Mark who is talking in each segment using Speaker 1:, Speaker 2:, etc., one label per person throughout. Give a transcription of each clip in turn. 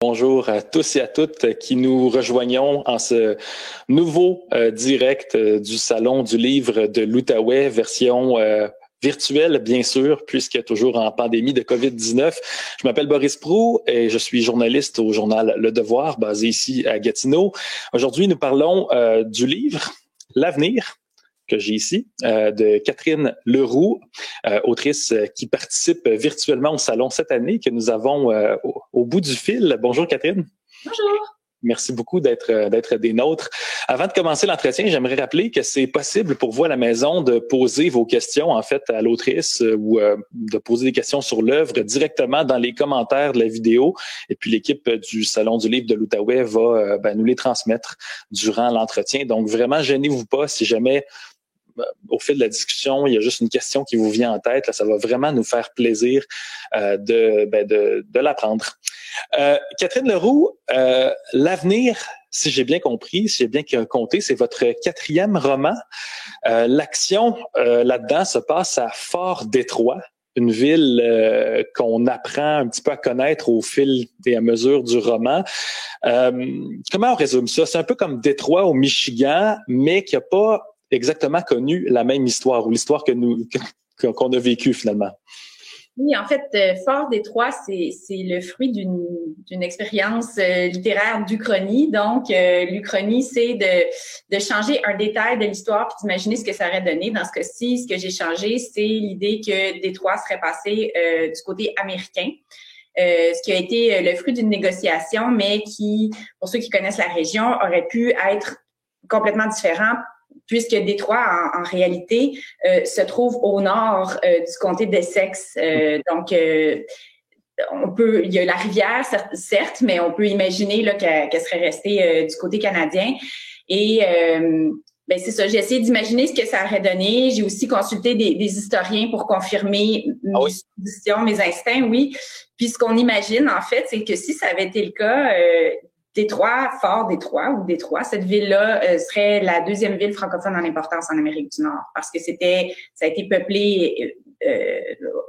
Speaker 1: Bonjour à tous et à toutes qui nous rejoignons en ce nouveau direct du Salon du Livre de l'Outaouais, version virtuelle, bien sûr, puisque toujours en pandémie de COVID-19. Je m'appelle Boris Proulx et je suis journaliste au journal Le Devoir, basé ici à Gatineau. Aujourd'hui, nous parlons du livre « L'avenir » que j'ai ici, de Catherine Leroux, autrice qui participe virtuellement au salon cette année, que nous avons au bout du fil. Bonjour Catherine.
Speaker 2: Bonjour.
Speaker 1: Merci beaucoup d'être des nôtres. Avant de commencer l'entretien, j'aimerais rappeler que c'est possible pour vous à la maison de poser vos questions en fait à l'autrice ou de poser des questions sur l'œuvre directement dans les commentaires de la vidéo. Et puis l'équipe du Salon du Livre de l'Outaouais va nous les transmettre durant l'entretien. Donc vraiment, gênez-vous pas si jamais au fil de la discussion, il y a juste une question qui vous vient en tête. Là, ça va vraiment nous faire plaisir de l'apprendre. Catherine Leroux, L'avenir, si j'ai bien compris, si j'ai bien compté, c'est votre 4e roman. L'action là-dedans se passe à Fort-Détroit, une ville qu'on apprend un petit peu à connaître au fil et à mesure du roman. Comment on résume ça? C'est un peu comme Détroit au Michigan, mais qui n'a pas exactement connu la même histoire ou l'histoire qu'on a vécue finalement.
Speaker 2: Oui, en fait, Fort-Détroit, c'est le fruit d'une expérience littéraire d'Uchronie. Donc, l'Uchronie, c'est de changer un détail de l'histoire puis d'imaginer ce que ça aurait donné. Dans ce cas-ci, ce que j'ai changé, c'est l'idée que Détroit serait passé du côté américain. Ce qui a été le fruit d'une négociation, mais qui, pour ceux qui connaissent la région, aurait pu être complètement différent, puisque Détroit, en réalité, se trouve au nord du comté d'Essex. Donc, il y a la rivière, certes, mais on peut imaginer là qu'elle serait restée du côté canadien. Et c'est ça, j'ai essayé d'imaginer ce que ça aurait donné. J'ai aussi consulté des historiens pour confirmer mes suppositions, mes instincts, oui. Puis ce qu'on imagine, en fait, c'est que si ça avait été le cas, Détroit, Fort-Détroit ou Détroit, cette ville-là serait la 2e ville francophone en importance en Amérique du Nord, parce que ça a été peuplé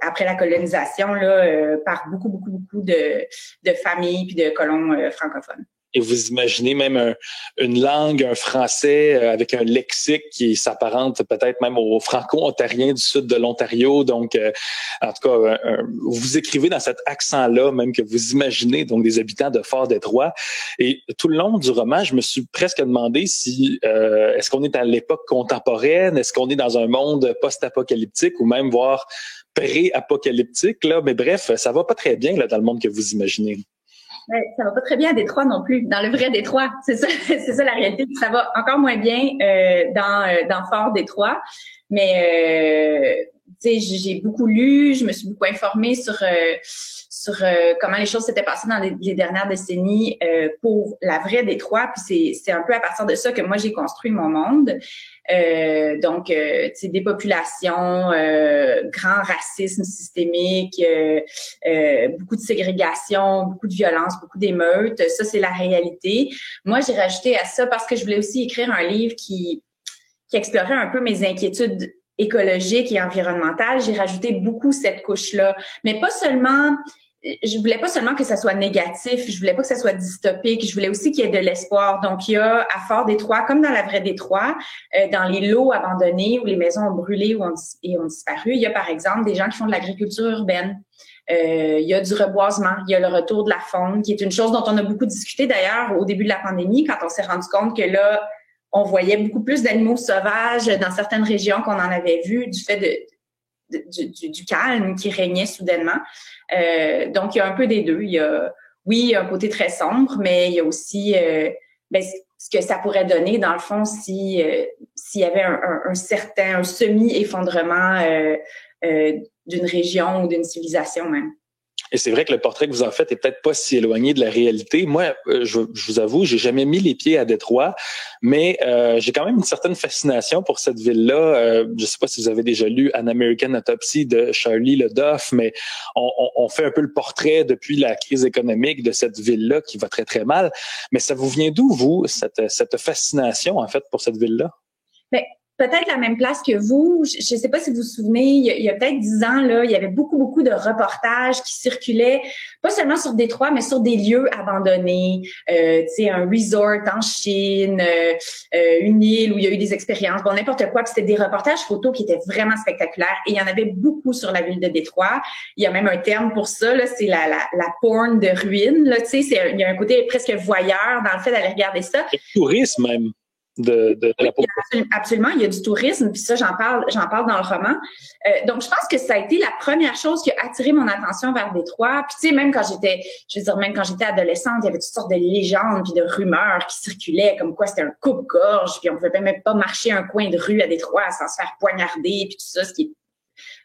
Speaker 2: après la colonisation là par beaucoup de familles puis de colons francophones.
Speaker 1: Et vous imaginez même une langue, un français avec un lexique qui s'apparente peut-être même au franco-ontarien du sud de l'Ontario. Donc, en tout cas, vous écrivez dans cet accent-là, même que vous imaginez donc des habitants de Fort-Détroit. Et tout le long du roman, je me suis presque demandé si est-ce qu'on est à l'époque contemporaine, est-ce qu'on est dans un monde post-apocalyptique ou même voire pré-apocalyptique là. Mais bref, ça va pas très bien là dans le monde que vous imaginez.
Speaker 2: Ouais, ça va pas très bien à Détroit non plus, dans le vrai Détroit. C'est ça la réalité. Ça va encore moins bien dans Fort-Détroit. Mais tu sais, j'ai beaucoup lu, je me suis beaucoup informée sur comment les choses s'étaient passées dans les dernières décennies pour la vraie Détroit. Puis c'est un peu à partir de ça que moi j'ai construit mon monde. Donc, tu sais, dépopulation, grand racisme systémique, beaucoup de ségrégation, beaucoup de violence, beaucoup d'émeutes. Ça, c'est la réalité. Moi, j'ai rajouté à ça parce que je voulais aussi écrire un livre qui explorait un peu mes inquiétudes écologiques et environnementales. J'ai rajouté beaucoup cette couche-là, mais pas seulement. Je voulais pas seulement que ça soit négatif, je voulais pas que ça soit dystopique, je voulais aussi qu'il y ait de l'espoir. Donc, il y a à Fort-Détroit, comme dans la vraie Détroit, dans les lots abandonnés où les maisons ont brûlé ou ont disparu, il y a par exemple des gens qui font de l'agriculture urbaine. Il y a du reboisement, il y a le retour de la faune, qui est une chose dont on a beaucoup discuté d'ailleurs au début de la pandémie, quand on s'est rendu compte que là, on voyait beaucoup plus d'animaux sauvages dans certaines régions qu'on en avait vu du fait du calme qui régnait soudainement. Donc, il y a un peu des deux. Il y a un côté très sombre, mais il y a aussi ce que ça pourrait donner, dans le fond, s'il y avait un semi-effondrement d'une région ou d'une civilisation même.
Speaker 1: Et c'est vrai que le portrait que vous en faites est peut-être pas si éloigné de la réalité. Moi, je vous avoue, j'ai jamais mis les pieds à Détroit, mais j'ai quand même une certaine fascination pour cette ville-là. Je sais pas si vous avez déjà lu An American Autopsy de Charlie Le Duff, mais on fait un peu le portrait depuis la crise économique de cette ville-là qui va très, très mal. Mais ça vous vient d'où, vous, cette fascination, en fait, pour cette ville-là?
Speaker 2: Ben, peut-être la même place que vous. Je ne sais pas si vous vous souvenez, il y a peut-être 10 ans, là, il y avait beaucoup de reportages qui circulaient, pas seulement sur Détroit, mais sur des lieux abandonnés, tu sais, un resort en Chine, une île où il y a eu des expériences, bon, n'importe quoi. Puis c'était des reportages photos qui étaient vraiment spectaculaires. Et il y en avait beaucoup sur la ville de Détroit. Il y a même un terme pour ça, là, c'est la porn de ruines, là, tu sais, il y a un côté presque voyeur dans le fait d'aller regarder ça.
Speaker 1: Le tourisme même. De la
Speaker 2: pauvreté. Absolument, il y a du tourisme, puis ça, j'en parle dans le roman. Donc, je pense que ça a été la première chose qui a attiré mon attention vers Détroit. Puis, tu sais, même quand j'étais adolescente, il y avait toutes sortes de légendes puis de rumeurs qui circulaient, comme quoi c'était un coupe-gorge, puis on pouvait même pas marcher un coin de rue à Détroit sans se faire poignarder, puis tout ça, ce qui est,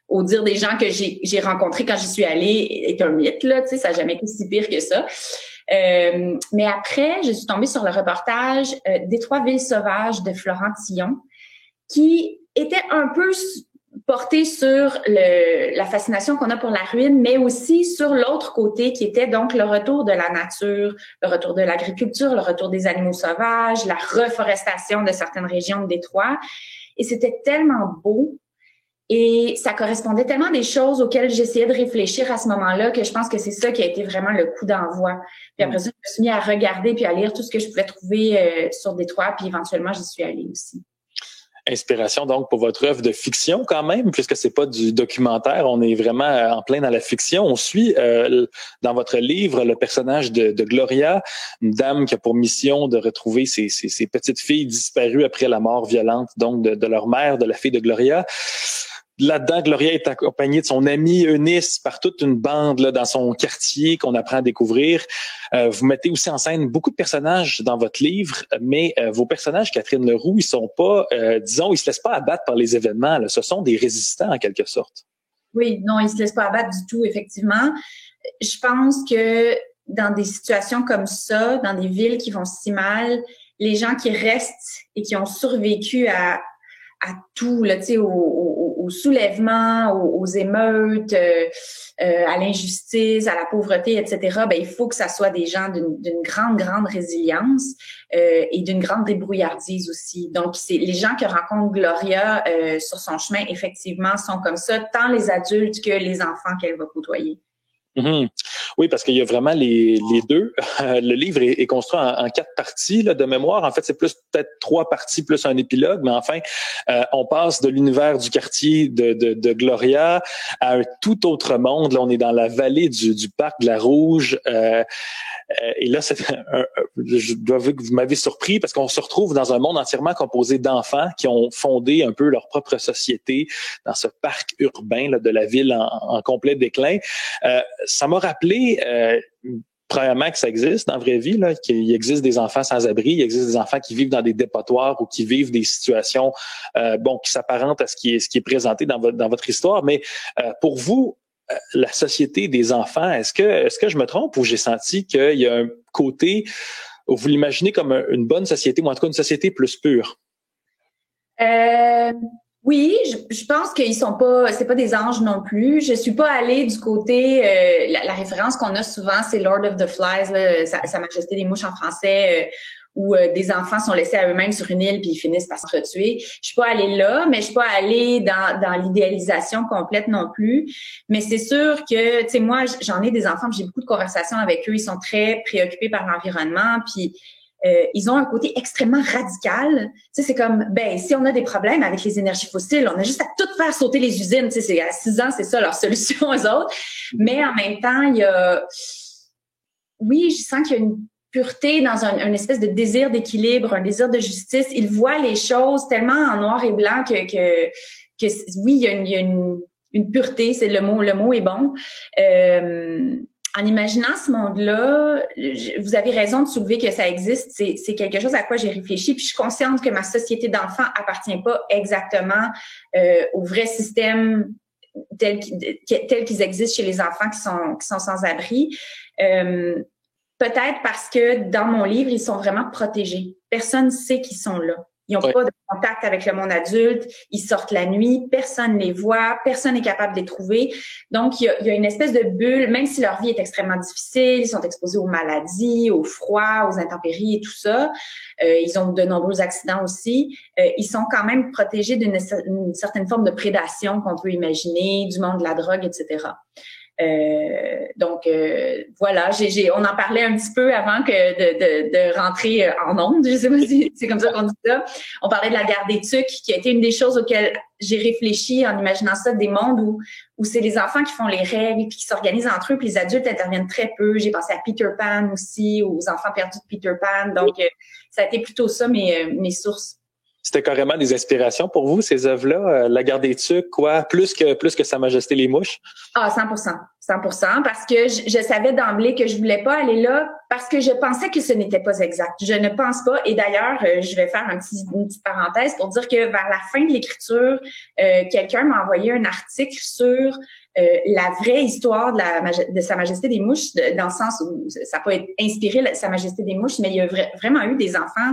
Speaker 2: au dire des gens que j'ai rencontrés quand j'y suis allée, est un mythe, là, tu sais, ça n'a jamais été si pire que ça. Mais après, je suis tombée sur le reportage Détroit ville sauvage de Florent Tillon, qui était un peu porté sur la fascination qu'on a pour la ruine, mais aussi sur l'autre côté qui était donc le retour de la nature, le retour de l'agriculture, le retour des animaux sauvages, la reforestation de certaines régions de Détroit. Et c'était tellement beau. Et ça correspondait tellement à des choses auxquelles j'essayais de réfléchir à ce moment-là que je pense que c'est ça qui a été vraiment le coup d'envoi. Puis après ça, je me suis mis à regarder puis à lire tout ce que je pouvais trouver sur Détroit, puis éventuellement, j'y suis allée aussi.
Speaker 1: Inspiration donc pour votre œuvre de fiction quand même, puisque c'est pas du documentaire, on est vraiment en plein dans la fiction. On suit dans votre livre le personnage de Gloria, une dame qui a pour mission de retrouver ses petites filles disparues après la mort violente donc de leur mère, de la fille de Gloria. Là-dedans, Gloria est accompagnée de son amie Eunice par toute une bande là, dans son quartier qu'on apprend à découvrir. Vous mettez aussi en scène beaucoup de personnages dans votre livre, mais vos personnages, Catherine Leroux, ils sont pas, disons, ils se laissent pas abattre par les événements. Là. Ce sont des résistants en quelque sorte.
Speaker 2: Oui, non, ils se laissent pas abattre du tout, effectivement. Je pense que dans des situations comme ça, dans des villes qui vont si mal, les gens qui restent et qui ont survécu à tout, là, tu sais, au soulèvement, aux émeutes, à l'injustice, à la pauvreté, etc. Ben, il faut que ça soit des gens d'une grande résilience et d'une grande débrouillardise aussi. Donc, c'est les gens que rencontre Gloria sur son chemin, effectivement, sont comme ça, tant les adultes que les enfants qu'elle va côtoyer.
Speaker 1: Mm-hmm. Oui, parce qu'il y a vraiment les deux. Le livre est construit en 4 parties là, de mémoire. En fait, c'est plus peut-être 3 parties plus un épilogue, mais enfin, on passe de l'univers du quartier de Gloria à un tout autre monde. Là, on est dans la vallée du parc de la Rouge. Et là, je dois avouer que vous m'avez surpris parce qu'on se retrouve dans un monde entièrement composé d'enfants qui ont fondé un peu leur propre société dans ce parc urbain là, de la ville en complet déclin. Ça m'a rappelé, premièrement, que ça existe dans la vraie vie, là, qu'il existe des enfants sans abri, il existe des enfants qui vivent dans des dépotoirs ou qui vivent des situations qui s'apparentent à ce qui est présenté dans votre histoire. Mais pour vous, la société des enfants, est-ce que je me trompe ou j'ai senti qu'il y a un côté où vous l'imaginez comme une bonne société, ou en tout cas une société plus pure?
Speaker 2: Oui, je pense qu'ils sont pas, c'est pas des anges non plus. Je suis pas allée du côté, la référence qu'on a souvent, c'est Lord of the Flies, là, Sa Majesté des Mouches en français, où des enfants sont laissés à eux-mêmes sur une île puis ils finissent par se retuer. Je suis pas allée là, mais je suis pas allée dans l'idéalisation complète non plus. Mais c'est sûr que, tu sais, moi, j'en ai des enfants, j'ai beaucoup de conversations avec eux. Ils sont très préoccupés par l'environnement, puis ils ont un côté extrêmement radical. Tu sais, c'est comme, ben, si on a des problèmes avec les énergies fossiles, on a juste à tout faire sauter les usines. Tu sais, à 6 ans, c'est ça leur solution aux autres. Mais en même temps, oui, je sens qu'il y a une pureté dans une espèce de désir d'équilibre, un désir de justice. Ils voient les choses tellement en noir et blanc que oui, il y a une pureté. C'est le mot est bon. En imaginant ce monde-là, vous avez raison de soulever que ça existe. C'est quelque chose à quoi j'ai réfléchi. Puis je suis consciente que ma société d'enfants appartient pas exactement au vrai système tel qu'ils existent chez les enfants qui sont sans abri. Peut-être parce que dans mon livre, ils sont vraiment protégés. Personne ne sait qu'ils sont là. Ils n'ont pas de contact avec le monde adulte. Ils sortent la nuit. Personne ne les voit. Personne n'est capable de les trouver. Donc, il y a une espèce de bulle, même si leur vie est extrêmement difficile. Ils sont exposés aux maladies, au froid, aux intempéries et tout ça. Ils ont de nombreux accidents aussi. Ils sont quand même protégés d'une certaine forme de prédation qu'on peut imaginer, du monde de la drogue, etc. Donc voilà, on en parlait un petit peu avant de rentrer en ondes, je sais pas si c'est comme ça qu'on dit ça. On parlait de la guerre des tucs, qui a été une des choses auxquelles j'ai réfléchi en imaginant ça, des mondes où c'est les enfants qui font les règles puis qui s'organisent entre eux, puis les adultes interviennent très peu. J'ai pensé à Peter Pan aussi, aux enfants perdus de Peter Pan. Donc ça a été plutôt ça mes sources.
Speaker 1: C'était carrément des inspirations pour vous, ces œuvres-là? La guerre des tucs, quoi? Plus que Sa Majesté les mouches?
Speaker 2: Ah, 100%. 100%, parce que je savais d'emblée que je voulais pas aller là parce que je pensais que ce n'était pas exact. Je ne pense pas. Et d'ailleurs, je vais faire une petite parenthèse pour dire que vers la fin de l'écriture, quelqu'un m'a envoyé un article sur la vraie histoire de Sa Majesté des mouches, dans le sens où ça peut être inspiré Sa Majesté des mouches, mais il y a vraiment eu des enfants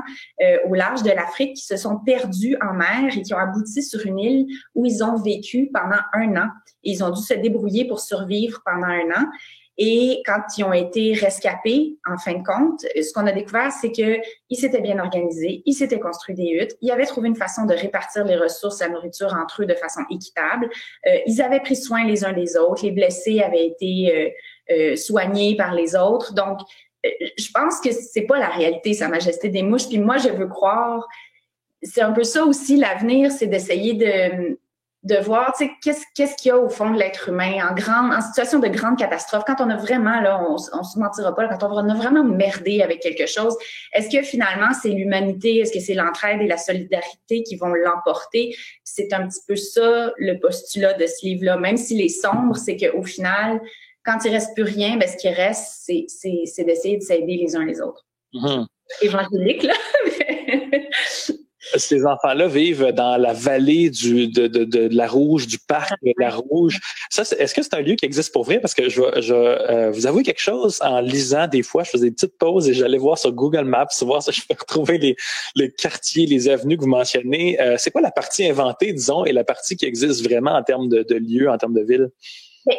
Speaker 2: au large de l'Afrique qui se sont perdus en mer et qui ont abouti sur une île où ils ont vécu pendant 1 an. Et ils ont dû se débrouiller pour survivre pendant 1 an. Et quand ils ont été rescapés, en fin de compte, ce qu'on a découvert, c'est que ils s'étaient bien organisés, ils s'étaient construits des huttes, ils avaient trouvé une façon de répartir les ressources, la nourriture entre eux de façon équitable. Ils avaient pris soin les uns des autres, les blessés avaient été soignés par les autres. Donc, je pense que c'est pas la réalité, Sa Majesté des mouches. Puis moi, je veux croire, c'est un peu ça aussi l'avenir, c'est d'essayer de voir, tu sais, qu'est-ce qu'il y a au fond de l'être humain en situation de grande catastrophe, quand on a vraiment, là, on se mentira pas, quand on a vraiment merdé avec quelque chose, est-ce que finalement c'est l'humanité, est-ce que c'est l'entraide et la solidarité qui vont l'emporter? C'est un petit peu ça le postulat de ce livre-là, même s'il est sombre, c'est qu'au final, quand il reste plus rien, ben ce qui reste, c'est d'essayer de s'aider les uns les autres.
Speaker 1: Mm-hmm.
Speaker 2: Évangélique, là.
Speaker 1: Ces enfants-là vivent dans la vallée de la Rouge, du parc de la Rouge. Ça, est-ce que c'est un lieu qui existe pour vrai? Parce que je vous avoue quelque chose, en lisant des fois, je faisais des petites pauses et j'allais voir sur Google Maps, voir si je peux retrouver les quartiers, les avenues que vous mentionnez. C'est quoi la partie inventée, disons, et la partie qui existe vraiment en termes de lieux, en termes de ville?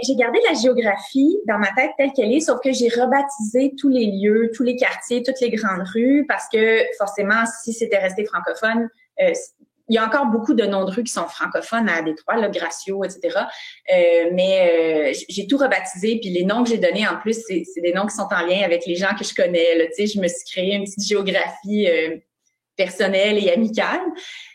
Speaker 2: J'ai gardé la géographie dans ma tête telle qu'elle est, sauf que j'ai rebaptisé tous les lieux, tous les quartiers, toutes les grandes rues, parce que forcément, si c'était resté francophone, il y a encore beaucoup de noms de rues qui sont francophones à Détroit, là, Gracio, etc. Mais j'ai tout rebaptisé, puis les noms que j'ai donnés en plus, c'est des noms qui sont en lien avec les gens que je connais. Là, tu sais, je me suis créé une petite géographie personnelle et amicale.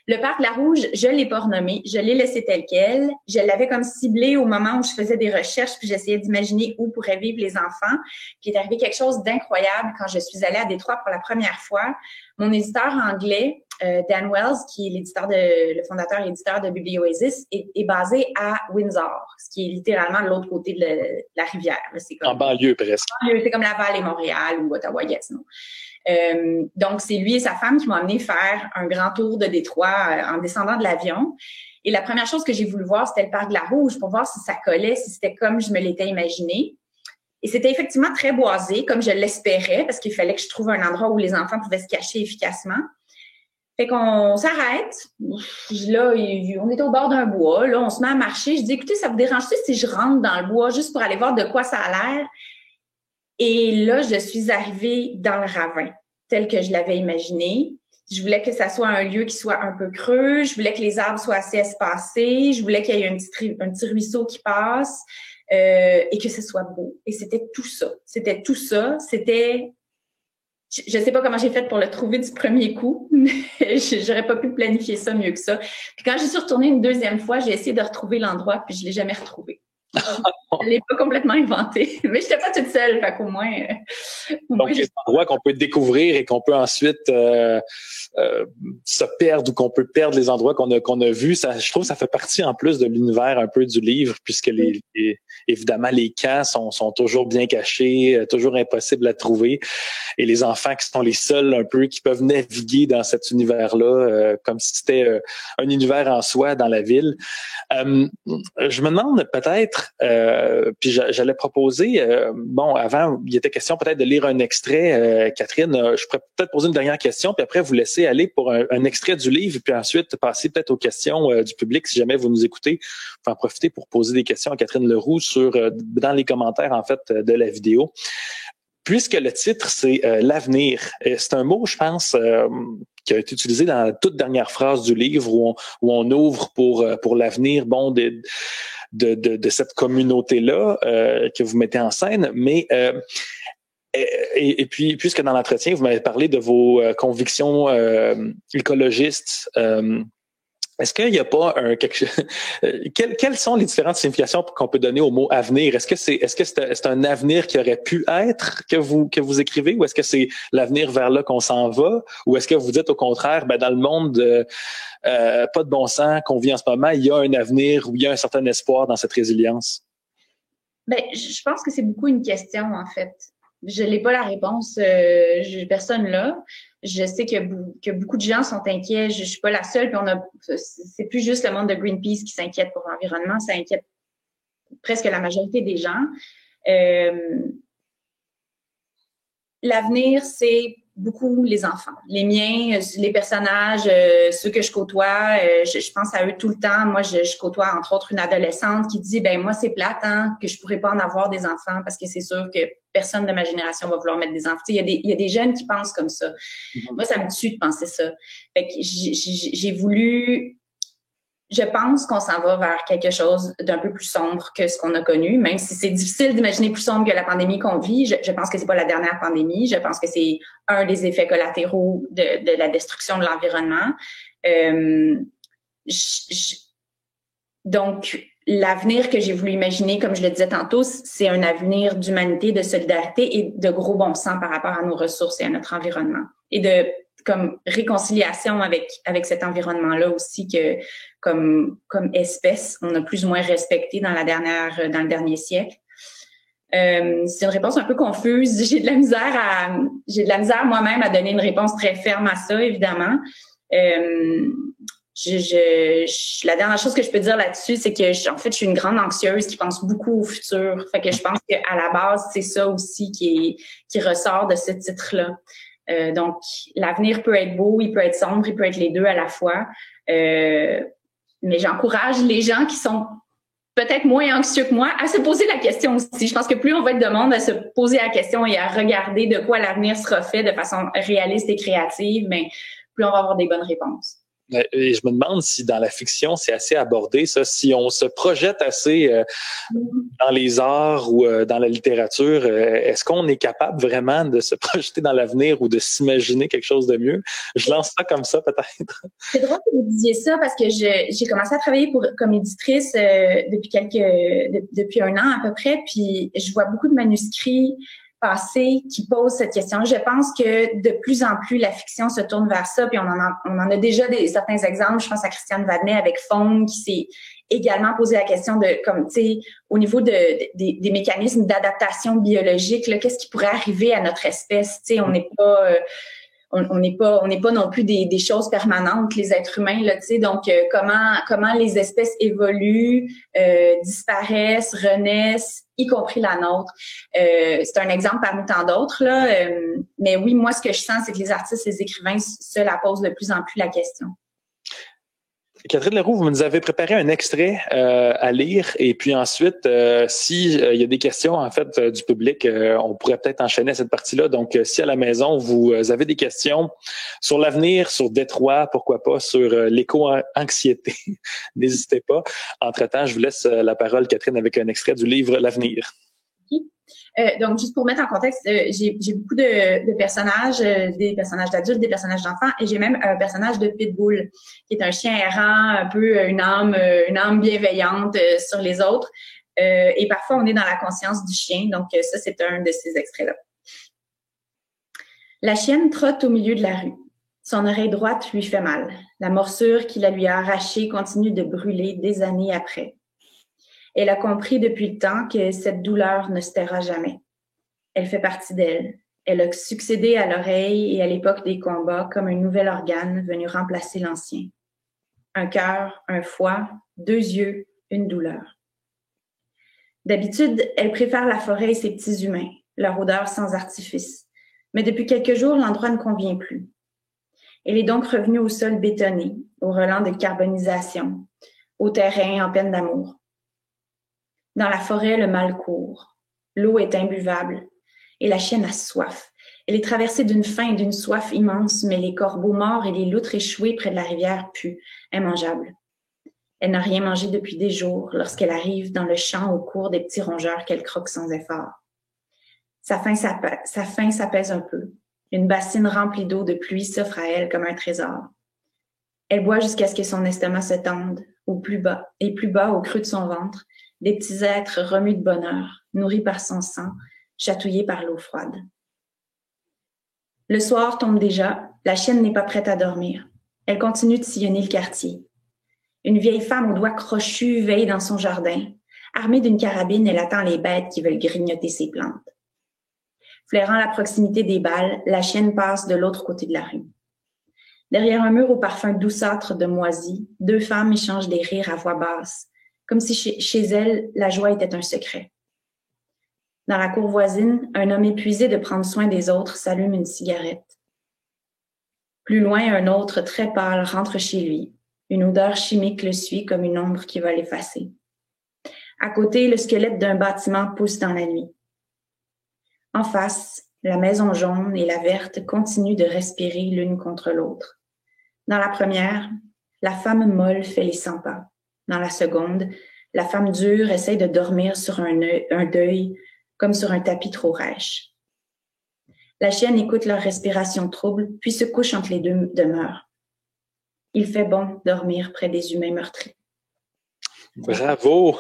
Speaker 2: Le parc La Rouge, je l'ai pas renommé, je l'ai laissé tel quel. Je l'avais comme ciblé au moment où je faisais des recherches, puis j'essayais d'imaginer où pourraient vivre les enfants. Puis il est arrivé quelque chose d'incroyable quand je suis allée à Détroit pour la première fois. Mon éditeur anglais, Dan Wells, qui est le fondateur et éditeur de Biblioasis, est basé à Windsor, ce qui est littéralement de l'autre côté de la rivière. C'est comme,
Speaker 1: en banlieue presque.
Speaker 2: C'est comme Laval et Montréal ou Ottawa-Gatineau. Donc, c'est lui et sa femme qui m'ont amené faire un grand tour de Détroit en descendant de l'avion. Et la première chose que j'ai voulu voir, c'était le parc de la Rouge pour voir si ça collait, si c'était comme je me l'étais imaginé. Et c'était effectivement très boisé, comme je l'espérais, parce qu'il fallait que je trouve un endroit où les enfants pouvaient se cacher efficacement. Fait qu'on s'arrête. Là, on était au bord d'un bois. Là, on se met à marcher. Je dis, écoutez, ça vous dérange-tu si je rentre dans le bois juste pour aller voir de quoi ça a l'air? Et là, je suis arrivée dans le ravin, tel que je l'avais imaginé. Je voulais que ça soit un lieu qui soit un peu creux. Je voulais que les arbres soient assez espacés. Je voulais qu'il y ait un petit ruisseau qui passe et que ce soit beau. Et c'était tout ça. C'était tout ça. C'était... Je sais pas comment j'ai fait pour le trouver du premier coup, mais j'aurais pas pu planifier ça mieux que ça. Puis quand j'y suis retournée une deuxième fois, j'ai essayé de retrouver l'endroit, puis je l'ai jamais retrouvé. Je l'ai pas complètement inventé, mais j'étais pas toute seule, fait qu'au moins.
Speaker 1: Donc, des endroits qu'on peut découvrir et qu'on peut ensuite se perdre ou qu'on peut perdre les endroits qu'on a vus. Ça, je trouve que ça fait partie en plus de l'univers un peu du livre, puisque évidemment, les camps sont toujours bien cachés, toujours impossibles à trouver. Et les enfants qui sont les seuls un peu qui peuvent naviguer dans cet univers-là, comme si c'était un univers en soi dans la ville. Je me demande peut-être, l'avenir. Puis j'allais proposer, avant, il était question peut-être de lire un extrait. Catherine, je pourrais peut-être poser une dernière question, puis après vous laisser aller pour un extrait du livre, puis ensuite passer peut-être aux questions du public. Si jamais vous nous écoutez, vous pouvez en profiter pour poser des questions à Catherine Leroux dans les commentaires, en fait, de la vidéo. Puisque le titre, c'est l'avenir. C'est un mot, je pense, qui a été utilisé dans la toute dernière phrase du livre où on ouvre pour l'avenir, de cette communauté-là que vous mettez en scène. Mais et puis, puisque dans l'entretien, vous m'avez parlé de vos convictions écologistes. Est-ce qu'il n'y a pas quelles sont les différentes significations qu'on peut donner au mot avenir? Est-ce que c'est un avenir qui aurait pu être que vous écrivez, ou est-ce que c'est l'avenir vers là qu'on s'en va, ou est-ce que vous dites au contraire, dans le monde pas de bon sens qu'on vit en ce moment, il y a un avenir où il y a un certain espoir dans cette résilience?
Speaker 2: Je pense que c'est beaucoup une question, en fait. Je n'ai pas la réponse, personne là. Je sais que beaucoup de gens sont inquiets. Je suis pas la seule. Puis c'est plus juste le monde de Greenpeace qui s'inquiète pour l'environnement. Ça inquiète presque la majorité des gens. L'avenir, c'est beaucoup les enfants, les miens, les personnages, ceux que je côtoie. Je pense à eux tout le temps. Moi, je côtoie entre autres une adolescente qui dit, moi c'est plate que je pourrais pas en avoir des enfants parce que c'est sûr que personne de ma génération va vouloir mettre des enfants. Il y a des jeunes qui pensent comme ça. Moi, ça me tue de penser ça. Fait que j'ai voulu. Je pense qu'on s'en va vers quelque chose d'un peu plus sombre que ce qu'on a connu, même si c'est difficile d'imaginer plus sombre que la pandémie qu'on vit. Je pense que c'est pas la dernière pandémie. Je pense que c'est un des effets collatéraux de la destruction de l'environnement. Donc, l'avenir que j'ai voulu imaginer, comme je le disais tantôt, c'est un avenir d'humanité, de solidarité et de gros bon sens par rapport à nos ressources et à notre environnement. Et de comme réconciliation avec cet environnement-là aussi que comme espèce, on a plus ou moins respecté dans le dernier siècle. C'est une réponse un peu confuse. J'ai de la misère moi-même à donner une réponse très ferme à ça, évidemment. La dernière chose que je peux dire là-dessus, c'est que en fait, je suis une grande anxieuse qui pense beaucoup au futur. Fait que je pense qu'à la base, c'est ça aussi qui ressort de ce titre-là. Donc, l'avenir peut être beau, il peut être sombre, il peut être les deux à la fois. Mais j'encourage les gens qui sont peut-être moins anxieux que moi à se poser la question aussi. Je pense que plus on va être de monde à se poser la question et à regarder de quoi l'avenir sera fait de façon réaliste et créative, mais plus on va avoir des bonnes réponses.
Speaker 1: Et je me demande si dans la fiction, c'est assez abordé, ça, si on se projette assez dans les arts ou dans la littérature, est-ce qu'on est capable vraiment de se projeter dans l'avenir ou de s'imaginer quelque chose de mieux? Je lance ça comme ça, peut-être.
Speaker 2: C'est drôle que vous disiez ça parce que j'ai commencé à travailler comme éditrice depuis 1 an à peu près, puis je vois beaucoup de manuscrits passé qui pose cette question. Je pense que de plus en plus, la fiction se tourne vers ça, puis on en a déjà certains exemples. Je pense à Christiane Vadnet avec Faune, qui s'est également posé la question de, comme, tu sais, au niveau des mécanismes d'adaptation biologique, là, qu'est-ce qui pourrait arriver à notre espèce? Tu sais, on n'est pas non plus des choses permanentes, les êtres humains, là, tu sais. Donc, comment les espèces évoluent, disparaissent, renaissent, y compris la nôtre. C'est un exemple parmi tant d'autres, là. Mais oui, moi, ce que je sens, c'est que les artistes et les écrivains se la posent de plus en plus la question.
Speaker 1: Catherine Leroux, vous nous avez préparé un extrait à lire, et puis ensuite, si il y a des questions en fait du public, on pourrait peut-être enchaîner cette partie-là. Donc, si à la maison vous avez des questions sur l'avenir, sur Détroit, pourquoi pas, sur l'éco-anxiété, n'hésitez pas. Entre-temps, je vous laisse la parole, Catherine, avec un extrait du livre L'avenir.
Speaker 2: Donc, juste pour mettre en contexte, j'ai beaucoup de personnages, des personnages d'adultes, des personnages d'enfants, et j'ai même un personnage de Pitbull, qui est un chien errant, un peu une âme bienveillante sur les autres. Et parfois, on est dans la conscience du chien. Donc, ça, c'est un de ces extraits-là. La chienne trotte au milieu de la rue. Son oreille droite lui fait mal. La morsure qui la lui a arrachée continue de brûler des années après. Elle a compris depuis le temps que cette douleur ne se taira jamais. Elle fait partie d'elle. Elle a succédé à l'oreille et à l'époque des combats comme un nouvel organe venu remplacer l'ancien. Un cœur, un foie, 2 yeux, une douleur. D'habitude, elle préfère la forêt et ses petits humains, leur odeur sans artifice. Mais depuis quelques jours, l'endroit ne convient plus. Elle est donc revenue au sol bétonné, au relent de carbonisation, au terrain en peine d'amour. Dans la forêt, le mal court. L'eau est imbuvable et la chienne a soif. Elle est traversée d'une faim et d'une soif immense, mais les corbeaux morts et les loutres échouées près de la rivière puent, immangeables. Elle n'a rien mangé depuis des jours lorsqu'elle arrive dans le champ au cours des petits rongeurs qu'elle croque sans effort. Sa faim s'apaise un peu. Une bassine remplie d'eau de pluie s'offre à elle comme un trésor. Elle boit jusqu'à ce que son estomac se tende, plus bas, au creux de son ventre, des petits êtres remus de bonheur, nourris par son sang, chatouillés par l'eau froide. Le soir tombe déjà, la chienne n'est pas prête à dormir. Elle continue de sillonner le quartier. Une vieille femme aux doigts crochus veille dans son jardin. Armée d'une carabine, elle attend les bêtes qui veulent grignoter ses plantes. Flairant la proximité des balles, la chienne passe de l'autre côté de la rue. Derrière un mur au parfum douceâtre de moisie, deux femmes échangent des rires à voix basse, comme si chez elles, la joie était un secret. Dans la cour voisine, un homme épuisé de prendre soin des autres s'allume une cigarette. Plus loin, un autre très pâle rentre chez lui. Une odeur chimique le suit comme une ombre qui va l'effacer. À côté, le squelette d'un bâtiment pousse dans la nuit. En face, la maison jaune et la verte continuent de respirer l'une contre l'autre. Dans la première, la femme molle fait les 100 pas. Dans la seconde, la femme dure essaye de dormir sur un deuil, comme sur un tapis trop rêche. La chienne écoute leur respiration trouble, puis se couche entre les deux demeures. Il fait bon dormir près des humains meurtris.
Speaker 1: Bravo!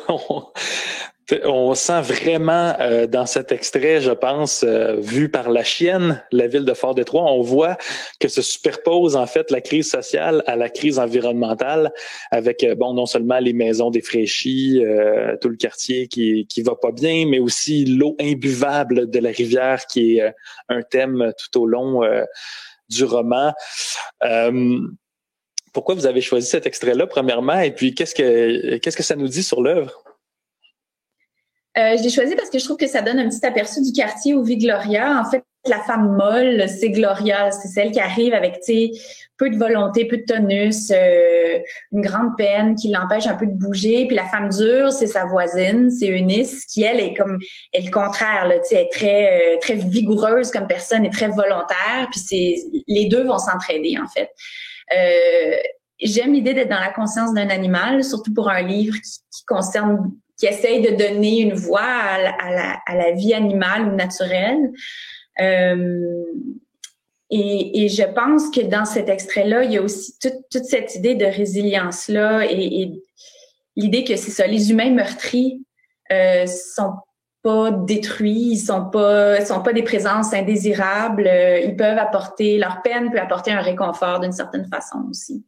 Speaker 1: On sent vraiment dans cet extrait, je pense, vu par la chienne, la ville de Fort-Détroit, on voit que se superpose en fait la crise sociale à la crise environnementale avec, non seulement les maisons défraîchies, tout le quartier qui va pas bien, mais aussi l'eau imbuvable de la rivière qui est un thème tout au long du roman. Pourquoi vous avez choisi cet extrait-là, premièrement, et puis qu'est-ce que ça nous dit sur l'œuvre?
Speaker 2: Je l'ai choisi parce que je trouve que ça donne un petit aperçu du quartier où vit Gloria. En fait, la femme molle, c'est Gloria. C'est celle qui arrive avec, peu de volonté, peu de tonus, une grande peine qui l'empêche un peu de bouger. Puis la femme dure, c'est sa voisine, c'est Eunice, qui, elle, est le contraire, là. Elle est très, très vigoureuse comme personne et très volontaire. Puis les deux vont s'entraider, en fait. J'aime l'idée d'être dans la conscience d'un animal, surtout pour un livre qui essaye de donner une voix à la vie animale ou naturelle. Et je pense que dans cet extrait-là, il y a aussi toute cette idée de résilience-là et l'idée que c'est ça, les humains meurtris sont pas détruits, ils sont pas des présences indésirables, ils peuvent leur peine peut apporter un réconfort d'une certaine façon aussi.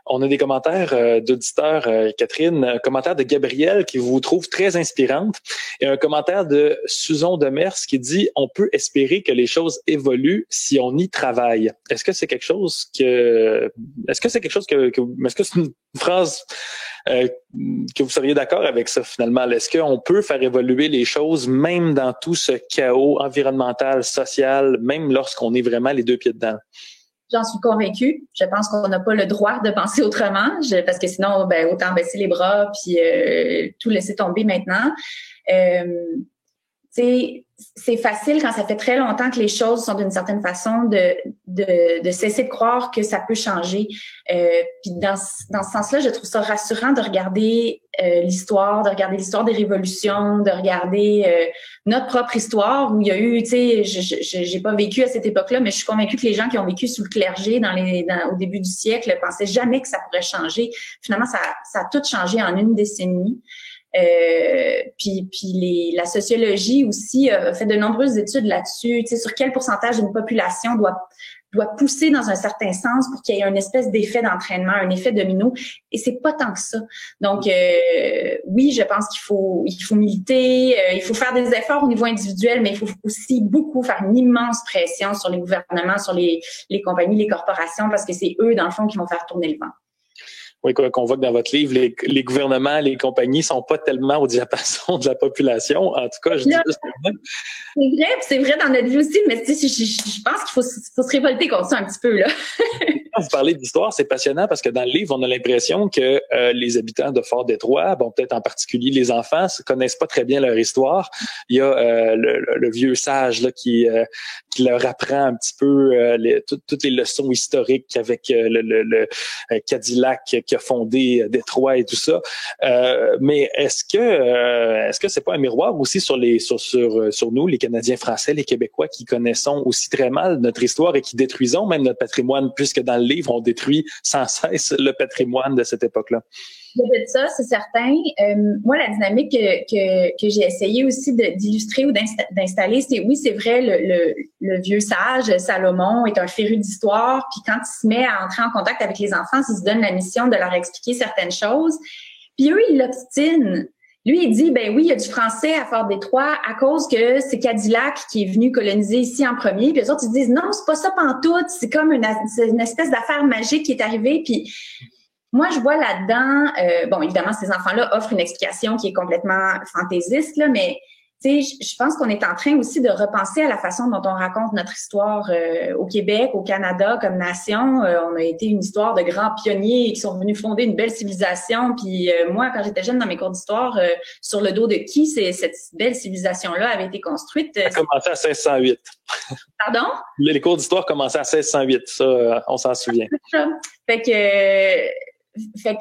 Speaker 1: On a des commentaires d'auditeurs, Catherine, un commentaire de Gabrielle qui vous trouve très inspirante et un commentaire de Suzon Demers qui dit « On peut espérer que les choses évoluent si on y travaille ». Est-ce que c'est quelque chose est-ce que c'est une phrase que vous seriez d'accord avec ça finalement? Est-ce qu'on peut faire évoluer les choses même dans tout ce chaos environnemental, social, même lorsqu'on est vraiment les deux pieds dedans?
Speaker 2: J'en suis convaincue. Je pense qu'on n'a pas le droit de penser autrement, parce que sinon, autant baisser les bras puis tout laisser tomber maintenant. C'est facile quand ça fait très longtemps que les choses sont d'une certaine façon de cesser de croire que ça peut changer. Puis dans ce sens-là, je trouve ça rassurant de regarder l'histoire des révolutions, de regarder notre propre histoire où il y a eu, j'ai pas vécu à cette époque-là, mais je suis convaincue que les gens qui ont vécu sous le clergé au début du siècle pensaient jamais que ça pourrait changer. Finalement, ça a tout changé en une décennie. Puis la sociologie aussi a fait de nombreuses études là-dessus, sur quel pourcentage d'une population doit pousser dans un certain sens pour qu'il y ait une espèce d'effet d'entraînement, un effet domino, et c'est pas tant que ça. Donc oui, je pense qu'il faut militer, il faut faire des efforts au niveau individuel, mais il faut aussi beaucoup faire une immense pression sur les gouvernements, sur les compagnies, les corporations, parce que c'est eux dans le fond qui vont faire tourner le vent.
Speaker 1: Oui, qu'on voit que dans votre livre, les gouvernements, les compagnies sont pas tellement au diapason de la population. En tout cas, je dis juste
Speaker 2: c'est vrai dans notre vie aussi, mais tu sais, je pense qu'il faut se révolter contre ça un petit peu, là.
Speaker 1: Quand vous parlez d'histoire, c'est passionnant parce que dans le livre, on a l'impression que les habitants de Fort-Détroit, bon, peut-être en particulier les enfants, ne connaissent pas très bien leur histoire. Il y a le vieux sage là qui leur apprend un petit peu toutes les leçons historiques avec le Cadillac qui a fondé Détroit et tout ça. Mais est-ce que c'est pas un miroir aussi sur nous, les Canadiens français, les Québécois, qui connaissons aussi très mal notre histoire et qui détruisons même notre patrimoine, puisque dans le livre, on détruit sans cesse le patrimoine de cette époque-là?
Speaker 2: De ça, c'est certain. Moi, la dynamique que j'ai essayé aussi d'illustrer ou d'installer, c'est vrai, le vieux sage, Salomon, est un féru d'histoire, puis quand il se met à entrer en contact avec les enfants, il se donne la mission de leur expliquer certaines choses. Puis eux, ils l'obstinent. Lui, il dit, ben oui, il y a du français à Fort-Détroit à cause que c'est Cadillac qui est venu coloniser ici en premier. Puis les autres, ils disent, non, c'est pas ça pantoute, c'est comme une espèce d'affaire magique qui est arrivée. Puis moi, je vois là-dedans, bon, évidemment, ces enfants-là offrent une explication qui est complètement fantaisiste, là, mais tu sais, je pense qu'on est en train aussi de repenser à la façon dont on raconte notre histoire au Québec, au Canada, comme nation. On a été une histoire de grands pionniers qui sont venus fonder une belle civilisation. Puis moi, quand j'étais jeune dans mes cours d'histoire, sur le dos de qui cette belle civilisation-là avait été construite?
Speaker 1: Ça a commencé à 1608.
Speaker 2: Pardon?
Speaker 1: Les cours d'histoire commençaient à 1608. Ça, on s'en souvient.
Speaker 2: Fait que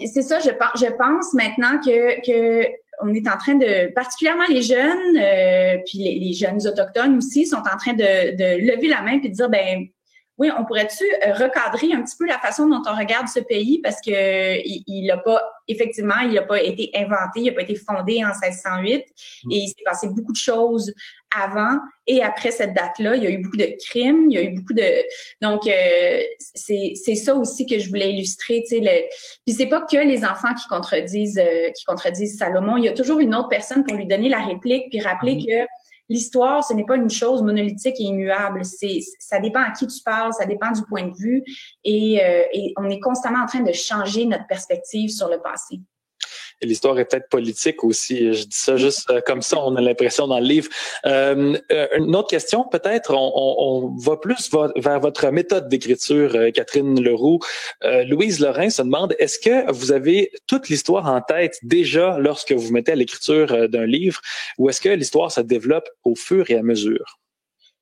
Speaker 2: c'est ça, je pense maintenant que on est en train de, particulièrement les jeunes, puis les jeunes autochtones aussi, sont en train de lever la main puis de dire, ben oui, on pourrait-tu recadrer un petit peu la façon dont on regarde ce pays parce que il a pas été inventé, il a pas été fondé en 1608 et il s'est passé beaucoup de choses avant et après cette date-là. Il y a eu beaucoup de crimes, il y a eu beaucoup de... Donc, c'est ça aussi que je voulais illustrer, tu sais. Puis c'est pas que les enfants qui contredisent Salomon. Il y a toujours une autre personne pour lui donner la réplique puis rappeler que l'histoire, ce n'est pas une chose monolithique et immuable. Ça dépend à qui tu parles, ça dépend du point de vue et on est constamment en train de changer notre perspective sur le passé.
Speaker 1: Et l'histoire est peut-être politique aussi. Je dis ça juste comme ça, on a l'impression dans le livre. Une autre question, peut-être, on va plus vers votre méthode d'écriture, Catherine Leroux. Louise Lorrain se demande, est-ce que vous avez toute l'histoire en tête déjà lorsque vous mettez à l'écriture d'un livre ou est-ce que l'histoire se développe au fur et à mesure?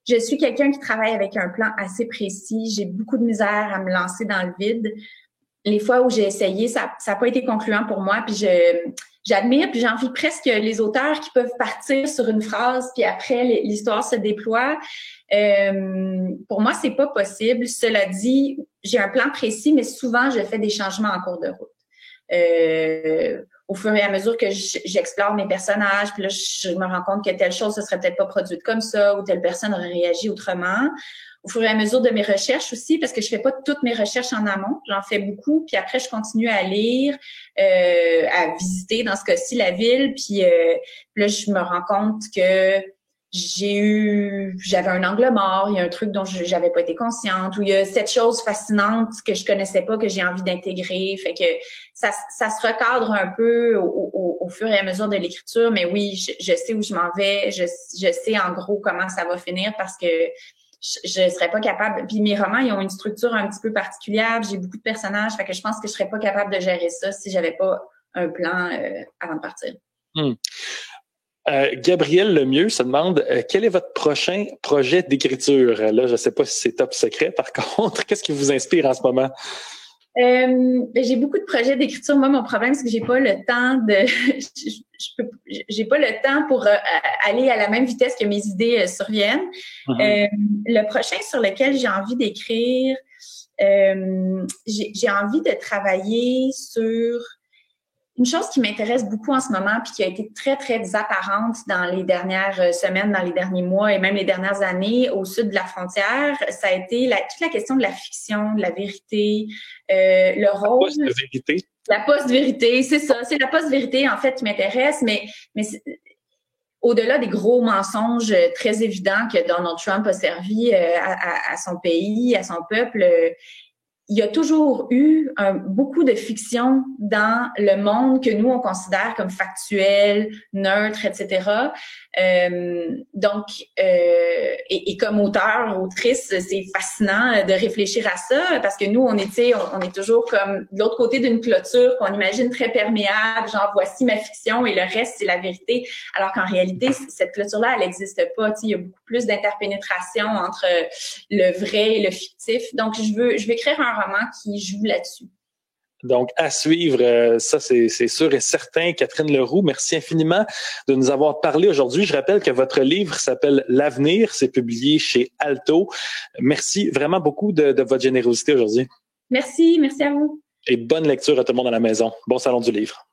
Speaker 2: Je suis quelqu'un qui travaille avec un plan assez précis. J'ai beaucoup de misère à me lancer dans le vide. Les fois où j'ai essayé, ça n'a pas été concluant pour moi. Puis j'admire, puis j'envie presque les auteurs qui peuvent partir sur une phrase, puis après l'histoire se déploie. Pour moi, c'est pas possible. Cela dit, j'ai un plan précis, mais souvent je fais des changements en cours de route. Au fur et à mesure que j'explore mes personnages, puis là je me rends compte que telle chose ne serait peut-être pas produite comme ça, ou telle personne aurait réagi autrement. Au fur et à mesure de mes recherches aussi, parce que je fais pas toutes mes recherches en amont, j'en fais beaucoup, puis après je continue à lire, à visiter dans ce cas-ci la ville, puis là je me rends compte que j'avais un angle mort, il y a un truc dont j'avais pas été consciente, ou il y a cette chose fascinante que je connaissais pas, que j'ai envie d'intégrer, fait que ça se recadre un peu au fur et à mesure de l'écriture, mais oui, je sais où je m'en vais, je sais en gros comment ça va finir parce que je serais pas capable. Puis mes romans, ils ont une structure un petit peu particulière. J'ai beaucoup de personnages, fait que je pense que je serais pas capable de gérer ça si j'avais pas un plan avant de partir.
Speaker 1: Gabriel Lemieux se demande quel est votre prochain projet d'écriture? Là, je sais pas si c'est top secret. Par contre, qu'est-ce qui vous inspire en ce moment?
Speaker 2: J'ai beaucoup de projets d'écriture. Moi, mon problème, c'est que j'ai pas le temps j'ai pas le temps pour aller à la même vitesse que mes idées surviennent. Le prochain sur lequel j'ai envie d'écrire, j'ai envie de travailler sur une chose qui m'intéresse beaucoup en ce moment puis qui a été très, très apparente dans les dernières semaines, dans les derniers mois et même les dernières années au sud de la frontière, ça a été toute la question de la fiction, de la vérité, le rôle...
Speaker 1: La post-vérité.
Speaker 2: La post-vérité, c'est ça. C'est la post-vérité, en fait, qui m'intéresse, mais au-delà des gros mensonges très évidents que Donald Trump a servi à son pays, à son peuple... il y a toujours eu beaucoup de fiction dans le monde que nous, on considère comme factuel, neutre, etc. Et comme auteur, autrice, c'est fascinant de réfléchir à ça parce que nous, on est toujours comme de l'autre côté d'une clôture qu'on imagine très perméable, genre voici ma fiction et le reste, c'est la vérité. Alors qu'en réalité, cette clôture-là, elle n'existe pas. Il y a beaucoup plus d'interpénétration entre le vrai et le fictif. Donc, je veux écrire un roman qui joue là-dessus.
Speaker 1: Donc, à suivre, ça c'est sûr et certain. Catherine Leroux, merci infiniment de nous avoir parlé aujourd'hui. Je rappelle que votre livre s'appelle L'Avenir, c'est publié chez Alto. Merci vraiment beaucoup de votre générosité aujourd'hui.
Speaker 2: Merci à vous.
Speaker 1: Et bonne lecture à tout le monde à la maison. Bon salon du livre.